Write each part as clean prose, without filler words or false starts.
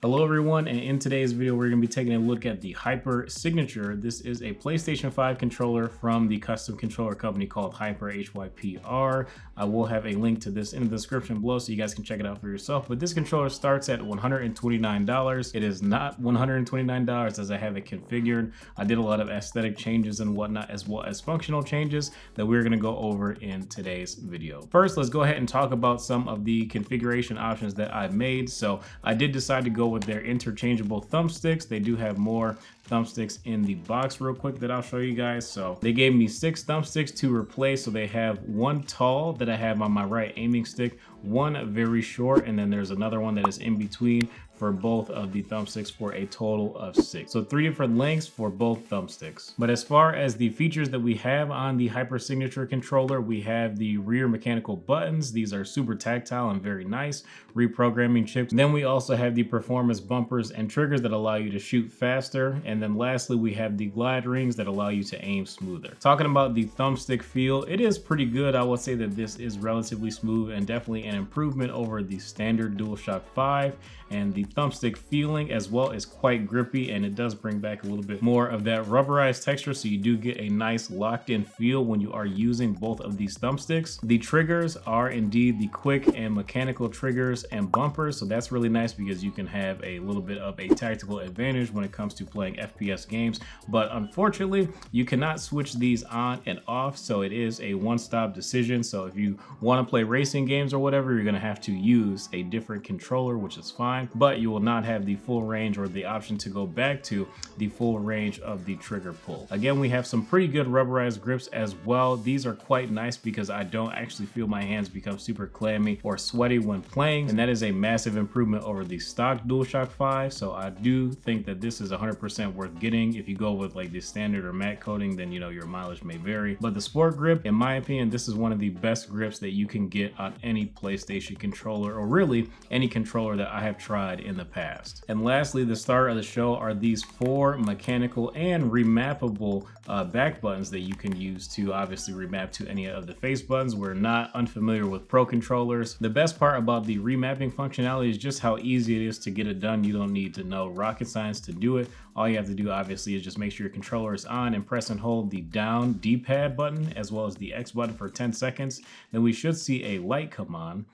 Hello everyone, and in today's video we're going to be taking a look at the HYPR Signature. This is a PlayStation 5 controller from the custom controller company called HYPR, HYPR. I will have a link to this in the description below so you guys can check it out for yourself. But this controller starts at $129. It is not $129 as I have it configured. I did a lot of aesthetic changes and whatnot, as well as functional changes that we're going to go over in today's video. First, let's go ahead and talk about some of the configuration options that I made. So I did decide to go with their interchangeable thumbsticks. They do have more thumbsticks in the box real quick that I'll show you guys. So they gave me 6 thumbsticks to replace. So they have one tall that I have on my right aiming stick, one very short, and then there's another one that is in between for both of the thumbsticks for a total of 6. So 3 different lengths for both thumbsticks. But as far as the features that we have on the HYPR Signature controller, we have the rear mechanical buttons. These are super tactile and very nice. Reprogramming chips. Then we also have the performance bumpers and triggers that allow you to shoot faster. And then lastly, we have the glide rings that allow you to aim smoother. Talking about the thumbstick feel, it is pretty good. I would say that this is relatively smooth and definitely an improvement over the standard DualShock 5. And the thumbstick feeling as well is quite grippy, and it does bring back a little bit more of that rubberized texture, so you do get a nice locked in feel when you are using both of these thumbsticks. The triggers are indeed the quick and mechanical triggers and bumpers, so that's really nice because you can have a little bit of a tactical advantage when it comes to playing FPS games. But unfortunately, you cannot switch these on and off, so it is a one-stop decision. So if you want to play racing games or whatever, you're going to have to use a different controller, which is fine, but you will not have the full range or the option to go back to the full range of the trigger pull. Again, we have some pretty good rubberized grips as well. These are quite nice because I don't actually feel my hands become super clammy or sweaty when playing, and that is a massive improvement over the stock DualShock 5. So I do think that this is 100% worth getting. If you go with like the standard or matte coating, then you know your mileage may vary, but the sport grip, in my opinion, this is one of the best grips that you can get on any PlayStation controller, or really any controller that I have tried in the past. And lastly, the star of the show are these 4 mechanical and remappable back buttons that you can use to obviously remap to any of the face buttons. We're not unfamiliar with pro controllers. The best part about the remapping functionality is just how easy it is to get it done. You don't need to know rocket science to do it. All you have to do obviously is just make sure your controller is on and press and hold the down D-pad button as well as the X button for 10 seconds. Then we should see a light come on.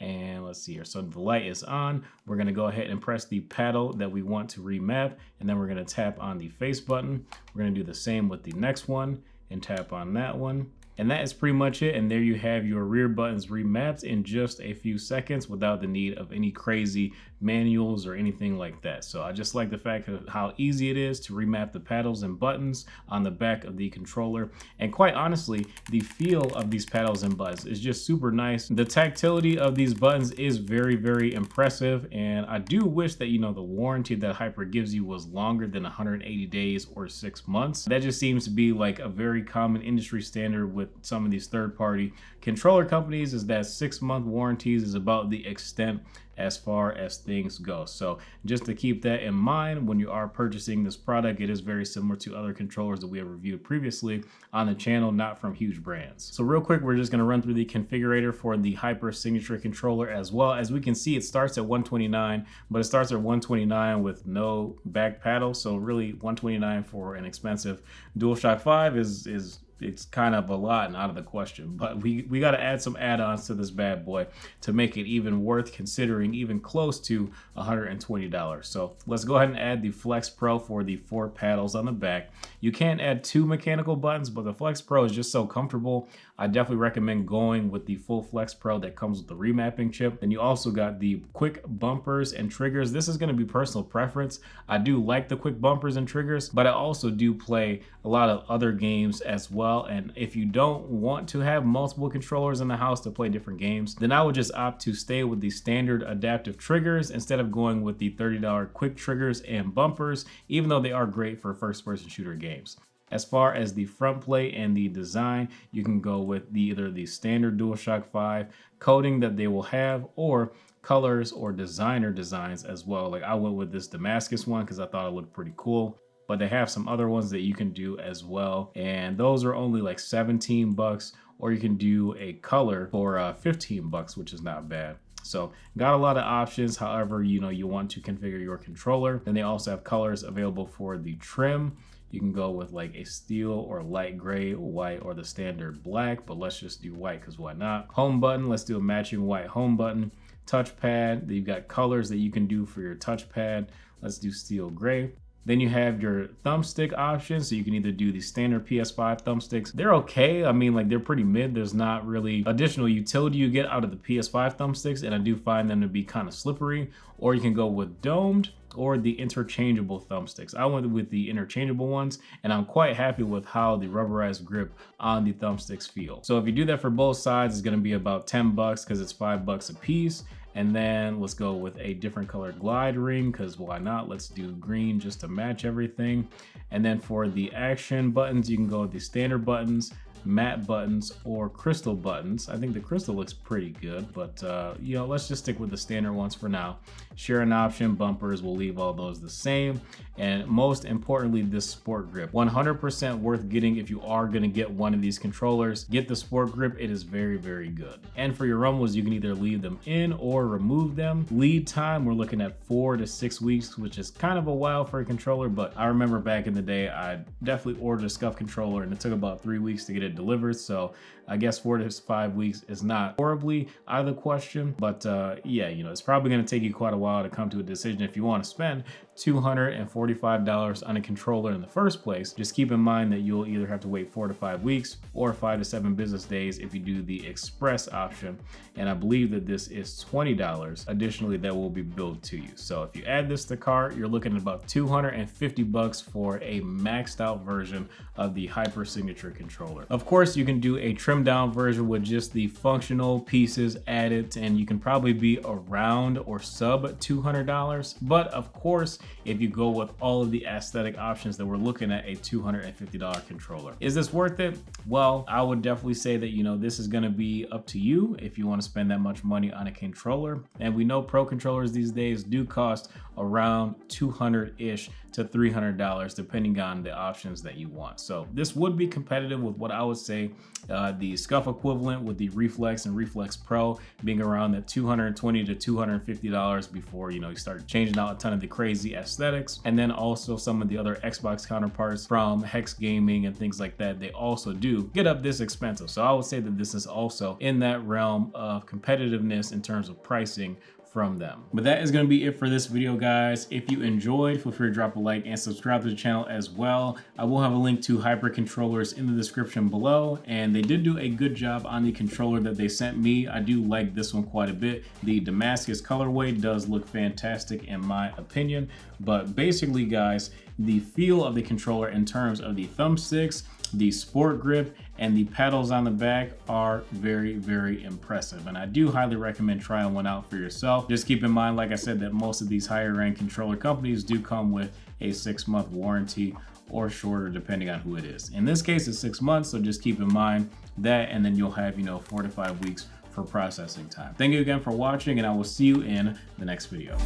And let's see here. So the light is on. We're going to go ahead and press the paddle that we want to remap. And then we're going to tap on the face button. We're going to do the same with the next one and tap on that one. And that is pretty much it. And there you have your rear buttons remapped in just a few seconds without the need of any crazy manuals or anything like that. So I just like the fact of how easy it is to remap the paddles and buttons on the back of the controller. And quite honestly, the feel of these paddles and buttons is just super nice. The tactility of these buttons is very, very impressive. And I do wish that, you know, the warranty that HYPR gives you was longer than 180 days or 6 months. That just seems to be like a very common industry standard with some of these third-party controller companies, is that 6-month warranties is about the extent as far as things go. So just to keep that in mind when you are purchasing this product, it is very similar to other controllers that we have reviewed previously on the channel, not from huge brands. So real quick, we're just going to run through the configurator for the HYPR Signature controller as well. As we can see, it starts at $129, but it starts at $129 with no back paddle. So really $129 for an expensive DualShock 5 is it's kind of a lot and out of the question, but we got to add some add-ons to this bad boy to make it even worth considering, even close to $120. So let's go ahead and add the Flex Pro for the 4 paddles on the back. You can add 2 mechanical buttons, but the Flex Pro is just so comfortable. I definitely recommend going with the full Flex Pro that comes with the remapping chip. And you also got the quick bumpers and triggers. This is going to be personal preference. I do like the quick bumpers and triggers, but I also do play a lot of other games as well. And if you don't want to have multiple controllers in the house to play different games, then I would just opt to stay with the standard adaptive triggers instead of going with the $30 quick triggers and bumpers, even though they are great for first-person shooter games. As far as the front plate and the design, you can go with either the standard DualShock 5 coating that they will have, or colors or designer designs as well. Like I went with this Damascus one because I thought it looked pretty cool. But they have some other ones that you can do as well. And those are only like 17 bucks, or you can do a color for 15 bucks, which is not bad. So got a lot of options, however, you want to configure your controller. Then they also have colors available for the trim. You can go with like a steel or light gray, white, or the standard black, but let's just do white because why not? Home button, let's do a matching white home button. Touchpad, you've got colors that you can do for your touchpad. Let's do steel gray. Then you have your thumbstick options. So you can either do the standard PS5 thumbsticks. They're okay. I mean, like they're pretty mid. There's not really additional utility you get out of the PS5 thumbsticks. And I do find them to be kind of slippery. Or you can go with domed or the interchangeable thumbsticks. I went with the interchangeable ones, and I'm quite happy with how the rubberized grip on the thumbsticks feel. So if you do that for both sides, it's gonna be about 10 bucks because it's $5 a piece. And then let's go with a different color glide ring because why not? Let's do green just to match everything. And then for the action buttons, you can go with the standard buttons, matte buttons, or crystal buttons. I think the crystal looks pretty good, but let's just stick with the standard ones for now. Share an option, bumpers, we'll leave all those the same. And most importantly, this sport grip, 100% worth getting. If you are gonna get one of these controllers, get the sport grip. It is very, very good. And for your rumbles, you can either leave them in or remove them. Lead time, we're looking at 4 to 6 weeks, which is kind of a while for a controller, but I remember back in the day, I definitely ordered a scuff controller and it took about 3 weeks to get it delivered. So I guess 4 to 5 weeks is not horribly out of the question, but it's probably gonna take you quite a while to come to a decision if you wanna spend $245 on a controller in the first place. Just keep in mind that you'll either have to wait 4 to 5 weeks or 5 to 7 business days if you do the express option. And I believe that this is $20 additionally that will be billed to you. So if you add this to cart, you're looking at about 250 bucks for a maxed out version of the HYPR Signature controller. Of course, you can do a trimmed down version with just the functional pieces added, and you can probably be around or sub $200. But of course, if you go with all of the aesthetic options that we're looking at, a $250 controller. Is this worth it? Well, I would definitely say that, this is gonna be up to you if you wanna spend that much money on a controller. And we know pro controllers these days do cost around $200-ish to $300 depending on the options that you want. So this would be competitive with what I would say the scuff equivalent with the Reflex and Reflex Pro being around that $220 to $250 before you start changing out a ton of the crazy aesthetics. And then also some of the other Xbox counterparts from Hex Gaming and things like that, they also do get up this expensive. So I would say that this is also in that realm of competitiveness in terms of pricing from them. But that is going to be it for this video, guys. If you enjoyed, feel free to drop a like and subscribe to the channel as well. I will have a link to HYPR controllers in the description below, and they did do a good job on the controller that they sent me. I do like this one quite a bit. The Damascus colorway does look fantastic in my opinion, but basically, guys, the feel of the controller in terms of the thumbsticks, the sport grip, and the pedals on the back are very, very impressive. And I do highly recommend trying one out for yourself. Just keep in mind, like I said, that most of these higher end controller companies do come with a 6-month warranty or shorter depending on who it is. In this case, it's 6 months, so just keep in mind that, and then you'll have 4 to 5 weeks for processing time. Thank you again for watching, and I will see you in the next video.